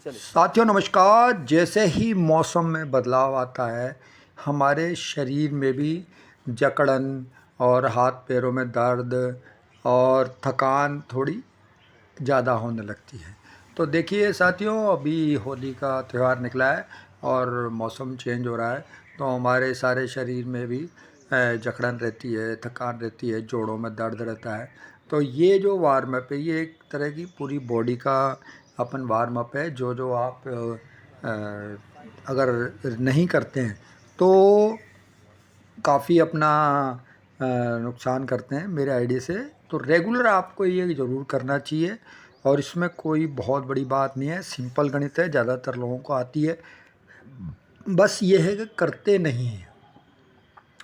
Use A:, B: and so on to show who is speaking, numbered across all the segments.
A: साथियों नमस्कार। जैसे ही मौसम में बदलाव आता है, हमारे शरीर में भी जकड़न और हाथ पैरों में दर्द और थकान थोड़ी ज़्यादा होने लगती है। तो देखिए साथियों, अभी होली का त्यौहार निकला है और मौसम चेंज हो रहा है, तो हमारे सारे शरीर में भी जकड़न रहती है, थकान रहती है, जोड़ों में दर्द रहता है। तो ये जो वार्म अप है, ये एक तरह की पूरी बॉडी का अपन वार्म अप है। जो जो आप अगर नहीं करते हैं तो काफ़ी अपना नुकसान करते हैं मेरे आइडिया से। तो रेगुलर आपको ये ज़रूर करना चाहिए और इसमें कोई बहुत बड़ी बात नहीं है, सिंपल गणित है, ज़्यादातर लोगों को आती है। बस ये है कि करते नहीं हैं।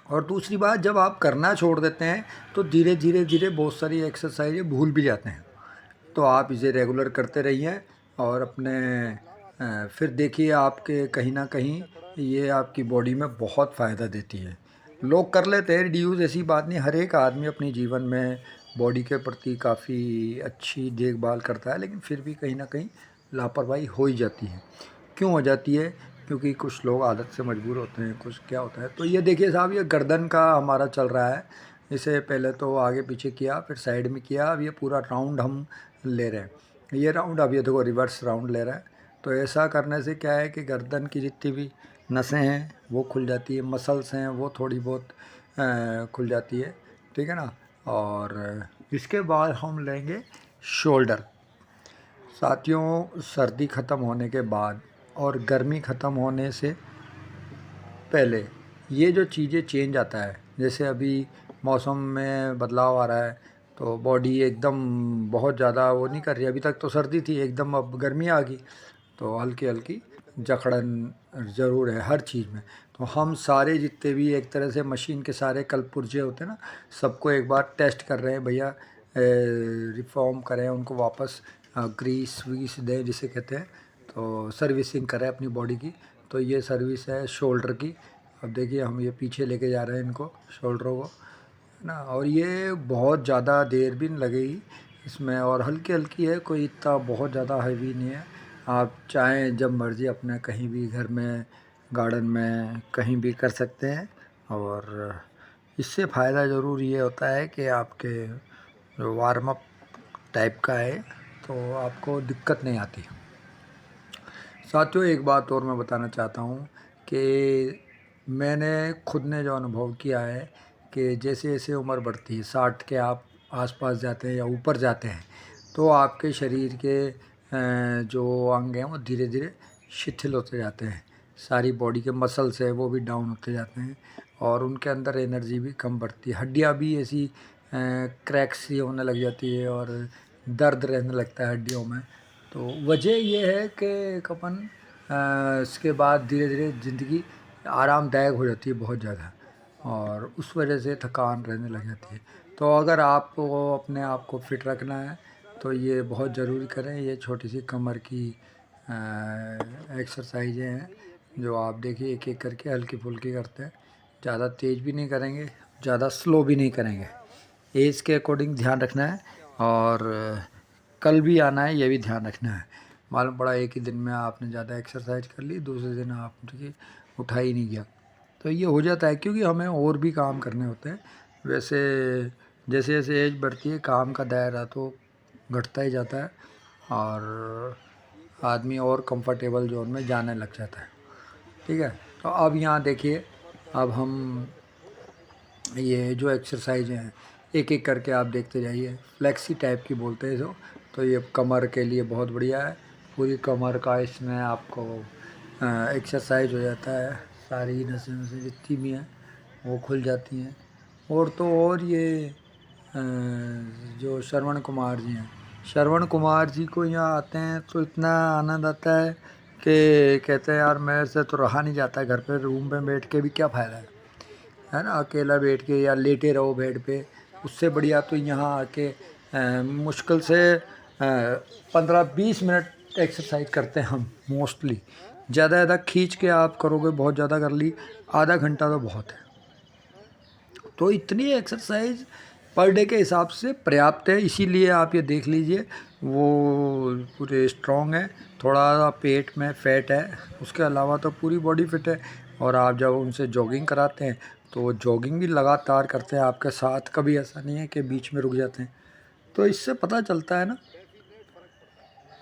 A: और दूसरी बात, जब आप करना छोड़ देते हैं तो धीरे धीरे धीरे बहुत सारी एक्सरसाइज भूल भी जाते हैं। तो आप इसे रेगुलर करते रहिए और अपने फिर देखिए आपके कहीं ना कहीं ये आपकी बॉडी में बहुत फ़ायदा देती है। लोग कर लेते हैं रिड्यूस, ऐसी बात नहीं। हर एक आदमी अपने जीवन में बॉडी के प्रति काफ़ी अच्छी देखभाल करता है, लेकिन फिर भी कहीं ना कहीं लापरवाही हो ही जाती है। क्यों हो जाती है? क्योंकि कुछ लोग आदत से मजबूर होते हैं, कुछ क्या होता है। तो ये देखिए साहब, ये गर्दन का हमारा चल रहा है। इसे पहले तो आगे पीछे किया, फिर साइड में किया, अब ये पूरा राउंड हम ले रहे हैं। ये राउंड अब ये देखो रिवर्स राउंड ले रहा है। तो ऐसा करने से क्या है कि गर्दन की जितनी भी नसें हैं वो खुल जाती है, मसल्स हैं वो थोड़ी बहुत खुल जाती है। ठीक है ना। और इसके बाद हम लेंगे शोल्डर। साथियों, सर्दी ख़त्म होने के बाद और गर्मी ख़त्म होने से पहले ये जो चीज़ें चेंज आता है, जैसे अभी मौसम में बदलाव आ रहा है तो बॉडी एकदम बहुत ज़्यादा वो नहीं कर रही। अभी तक तो सर्दी थी, एकदम अब गर्मी आ गई तो हल्की हल्की जकड़न ज़रूर है हर चीज़ में। तो हम सारे जितने भी एक तरह से मशीन के सारे कलपुर्जे होते हैं ना, सबको एक बार टेस्ट कर रहे हैं भैया। रिफॉर्म करें उनको वापस, ग्रीस वीस दें जिसे कहते हैं। तो सर्विसिंग करें अपनी बॉडी की। तो ये सर्विस है शोल्डर की। अब देखिए हम ये पीछे लेके जा रहे हैं इनको, शोल्डरों को, है ना। और ये बहुत ज़्यादा देर भी नहीं लगेगी इसमें, और हल्की हल्की है, कोई इतना बहुत ज़्यादा हैवी नहीं है। आप चाहें जब मर्ज़ी अपने कहीं भी घर में, गार्डन में, कहीं भी कर सकते हैं। और इससे फ़ायदा ज़रूर ये होता है कि आपके जो वार्म अप टाइप का है तो आपको दिक्कत नहीं आती। साथियों, एक बात और मैं बताना चाहता हूँ कि मैंने खुद ने जो अनुभव किया है कि जैसे जैसे उम्र बढ़ती है, 60 के आप आसपास जाते हैं या ऊपर जाते हैं, तो आपके शरीर के जो अंग हैं वो धीरे धीरे शिथिल होते जाते हैं। सारी बॉडी के मसल्स है वो भी डाउन होते जाते हैं और उनके अंदर एनर्जी भी कम बढ़ती है। हड्डियाँ भी ऐसी क्रैक्स सी होने लग जाती है और दर्द रहने लगता है हड्डियों में। तो वजह ये है कि एक अपन इसके बाद धीरे धीरे ज़िंदगी आरामदायक हो जाती है बहुत ज़्यादा, और उस वजह से थकान रहने लग जाती है। तो अगर आपको अपने आप को फिट रखना है तो ये बहुत ज़रूरी करें। ये छोटी सी कमर की एक्सरसाइजें हैं जो आप देखिए एक एक करके हल्की फुल्की करते हैं। ज़्यादा तेज़ भी नहीं करेंगे, ज़्यादा स्लो भी नहीं करेंगे। एज के अकॉर्डिंग ध्यान रखना है। और कल भी आना है, ये भी ध्यान रखना है। मालूम पड़ा एक ही दिन में आपने ज़्यादा एक्सरसाइज कर ली, दूसरे दिन आपने उठा ही नहीं गया, तो ये हो जाता है क्योंकि हमें और भी काम करने होते हैं। वैसे जैसे जैसे एज बढ़ती है काम का दायरा तो घटता ही जाता है और आदमी और कंफर्टेबल जोन में जाने लग जाता है। ठीक है। तो अब यहाँ देखिए, अब हम ये जो एक्सरसाइज हैं एक एक करके आप देखते जाइए। फ्लेक्सी टाइप की बोलते हैं इसको। तो ये कमर के लिए बहुत बढ़िया है। पूरी कमर का इसमें आपको एक्सरसाइज हो जाता है, सारी नसें वसें जितनी भी हैं वो खुल जाती हैं। और तो और ये जो श्रवण कुमार जी हैं, श्रवण कुमार जी को यहाँ आते हैं तो इतना आनंद आता है कि कहते हैं यार मेरे से तो रहा नहीं जाता है, घर पे रूम पे बैठ के भी क्या फ़ायदा है ना। अकेला बैठ के या लेटे रहो बेड पे, उससे बढ़िया तो यहाँ आके मुश्किल से 15-20 मिनट एक्सरसाइज करते हैं हम मोस्टली। ज़्यादा ज़्यादा खींच के आप करोगे, बहुत ज़्यादा कर ली, आधा घंटा तो बहुत है। तो इतनी एक्सरसाइज पर डे के हिसाब से पर्याप्त है। इसीलिए आप ये देख लीजिए वो पूरे स्ट्रॉन्ग है, थोड़ा पेट में फैट है, उसके अलावा तो पूरी बॉडी फिट है। और आप जब उनसे जॉगिंग कराते हैं तो वो जॉगिंग भी लगातार करते हैं आपके साथ, कभी ऐसा नहीं है कि बीच में रुक जाते हैं। तो इससे पता चलता है ना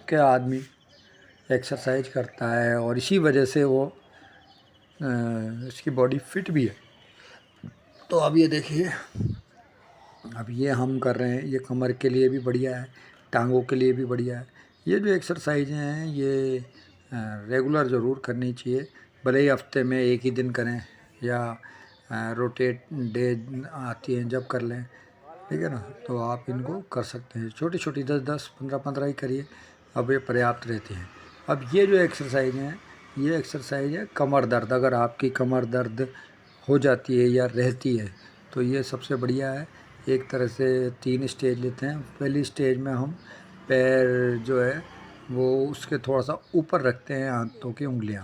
A: कि आदमी एक्सरसाइज करता है और इसी वजह से वो इसकी बॉडी फिट भी है। तो अब ये देखिए, अब ये हम कर रहे हैं, ये कमर के लिए भी बढ़िया है, टांगों के लिए भी बढ़िया है। ये जो एक्सरसाइजें हैं ये रेगुलर ज़रूर करनी चाहिए, भले ही हफ्ते में एक ही दिन करें या रोटेट डे आती हैं जब कर लें, ठीक है ना। तो आप इनको कर सकते हैं, छोटी छोटी 10-10, 15-15 ही करिए, अब ये पर्याप्त रहती हैं। अब ये जो एक्सरसाइज हैं, ये एक्सरसाइज है कमर दर्द। अगर आपकी कमर दर्द हो जाती है या रहती है तो ये सबसे बढ़िया है। एक तरह से 3 स्टेज लेते हैं। पहली स्टेज में हम पैर जो है वो उसके थोड़ा सा ऊपर रखते हैं, हाथों की उंगलियां,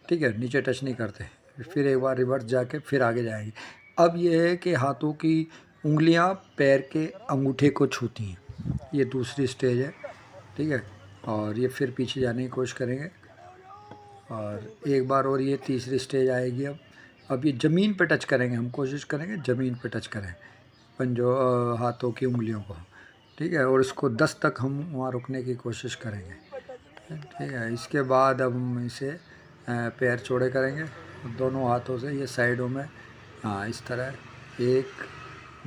A: ठीक है, नीचे टच नहीं करते। फिर एक बार रिवर्स जाके फिर आगे जाएंगे। अब ये है कि हाथों की उंगलियां पैर के अंगूठे को छूती हैं, ये दूसरी स्टेज है, ठीक है। और ये फिर पीछे जाने की कोशिश करेंगे और एक बार और ये तीसरी स्टेज आएगी। अब ये ज़मीन पे टच करेंगे, हम कोशिश करेंगे ज़मीन पे टच करें पंजों हाथों की उंगलियों को, ठीक है। और इसको 10 तक हम वहाँ रुकने की कोशिश करेंगे, ठीक है। इसके बाद अब हम इसे पैर चौड़े करेंगे दोनों हाथों से, ये साइडों में, हाँ इस तरह 1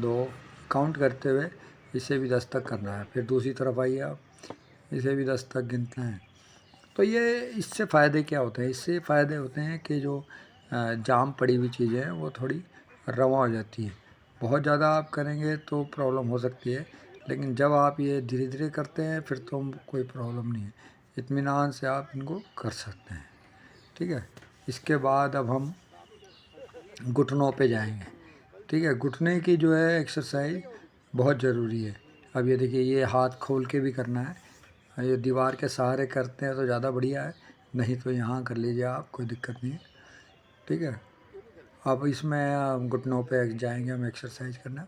A: 2 काउंट करते हुए इसे भी 10 तक करना है। फिर दूसरी तरफ आइए आप, इसे भी 10 तक गिनते हैं। तो ये इससे फ़ायदे क्या होते हैं, इससे फ़ायदे होते हैं कि जो जाम पड़ी हुई चीज़ें हैं वो थोड़ी रवा हो जाती हैं। बहुत ज़्यादा आप करेंगे तो प्रॉब्लम हो सकती है, लेकिन जब आप ये धीरे धीरे करते हैं फिर तो कोई प्रॉब्लम नहीं है, इत्मीनान से आप इनको कर सकते हैं, ठीक है। इसके बाद अब हम घुटनों पे जाएंगे, ठीक है। घुटने की जो है एक्सरसाइज बहुत ज़रूरी है। अब ये देखिए, ये हाथ खोल के भी करना है, ये दीवार के सहारे करते हैं तो ज़्यादा बढ़िया है, नहीं तो यहाँ कर लीजिए आप, कोई दिक्कत नहीं है, ठीक है। अब इसमें घुटनों पे जाएंगे हम एक्सरसाइज करना।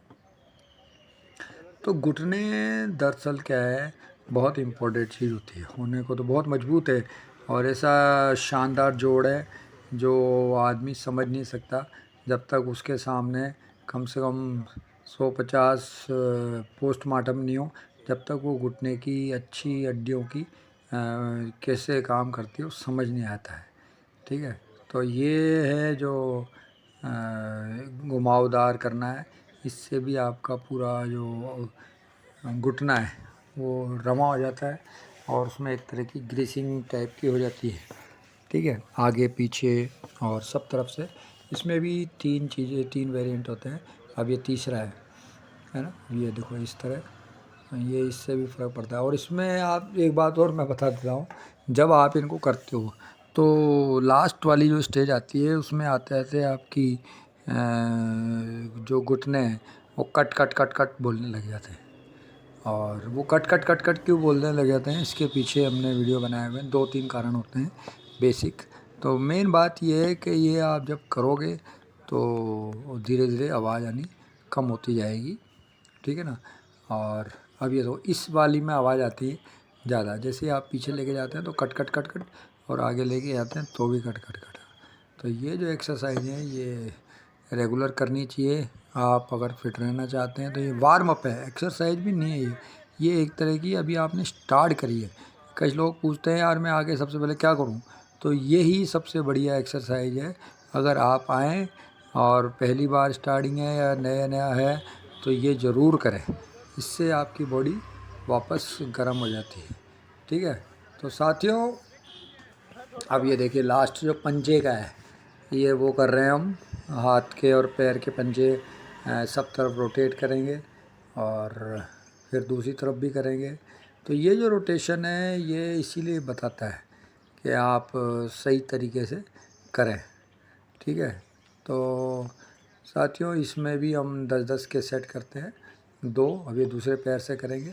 A: तो घुटने दरअसल क्या है, बहुत इम्पोर्टेंट चीज़ होती है, होने को तो बहुत मजबूत है और ऐसा शानदार जोड़ है जो आदमी समझ नहीं सकता जब तक उसके सामने कम से कम 150 पोस्टमार्टम नहीं हो, जब तक वो घुटने की अच्छी हड्डियों की कैसे काम करती है वो समझ नहीं आता है, ठीक है। तो ये है जो घुमावदार करना है, इससे भी आपका पूरा जो घुटना है वो रमा हो जाता है और उसमें एक तरह की ग्रीसिंग टाइप की हो जाती है, ठीक है, आगे पीछे और सब तरफ से। इसमें भी 3 चीज़ें, 3 वेरिएंट होते हैं। अब ये तीसरा है ना, ये देखो इस तरह, ये इससे भी फ़र्क पड़ता है। और इसमें आप एक बात और मैं बता देता हूँ, जब आप इनको करते हो तो लास्ट वाली जो स्टेज आती है उसमें आते आते आपकी जो घुटने हैं वो कट कट कट कट बोलने लग जाते हैं। और वो कट कट कट कट क्यों बोलने लग जाते हैं, इसके पीछे हमने वीडियो बनाए हुए हैं, 2-3 कारण होते हैं बेसिक। तो मेन बात ये है कि ये आप जब करोगे तो धीरे धीरे आवाज़ आनी कम होती जाएगी, ठीक है ना। और अब ये तो इस वाली में आवाज़ आती है ज़्यादा, जैसे आप पीछे लेके जाते हैं तो कट कट कट कट, और आगे लेके जाते हैं तो भी कट कट कट। तो ये जो एक्सरसाइज है ये रेगुलर करनी चाहिए। आप अगर फिट रहना चाहते हैं तो ये वार्म अप है, एक्सरसाइज भी नहीं है ये एक तरह की अभी आपने स्टार्ट करी है। कई लोग पूछते हैं यार मैं आगे सबसे पहले क्या करूं, तो यही सबसे बढ़िया एक्सरसाइज है। अगर आप आएँ और पहली बार स्टार्टिंग है या नया नया है तो ये ज़रूर करें, इससे आपकी बॉडी वापस गर्म हो जाती है, ठीक है। तो साथियों, अब ये देखिए लास्ट जो पंजे का है, ये वो कर रहे हैं हम, हाथ के और पैर के पंजे सब तरफ रोटेट करेंगे और फिर दूसरी तरफ भी करेंगे। तो ये जो रोटेशन है ये इसीलिए बताता है कि आप सही तरीके से करें, ठीक है। तो साथियों, इसमें भी हम 10-10 के सेट करते हैं, 2 अभी दूसरे पैर से करेंगे।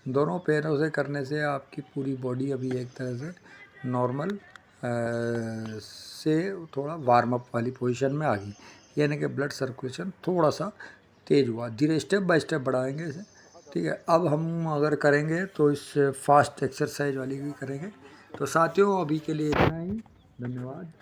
A: दोनों पैरों से करने से आपकी पूरी बॉडी अभी एक तरह से नॉर्मल से थोड़ा वार्म अप वाली पोजीशन में आ गई, यानी कि ब्लड सर्कुलेशन थोड़ा सा तेज़ हुआ। धीरे स्टेप बाय स्टेप बढ़ाएंगे इसे, ठीक है। अब हम अगर करेंगे तो इस फास्ट एक्सरसाइज वाली भी करेंगे। तो साथियों अभी के लिए इतना ही, धन्यवाद।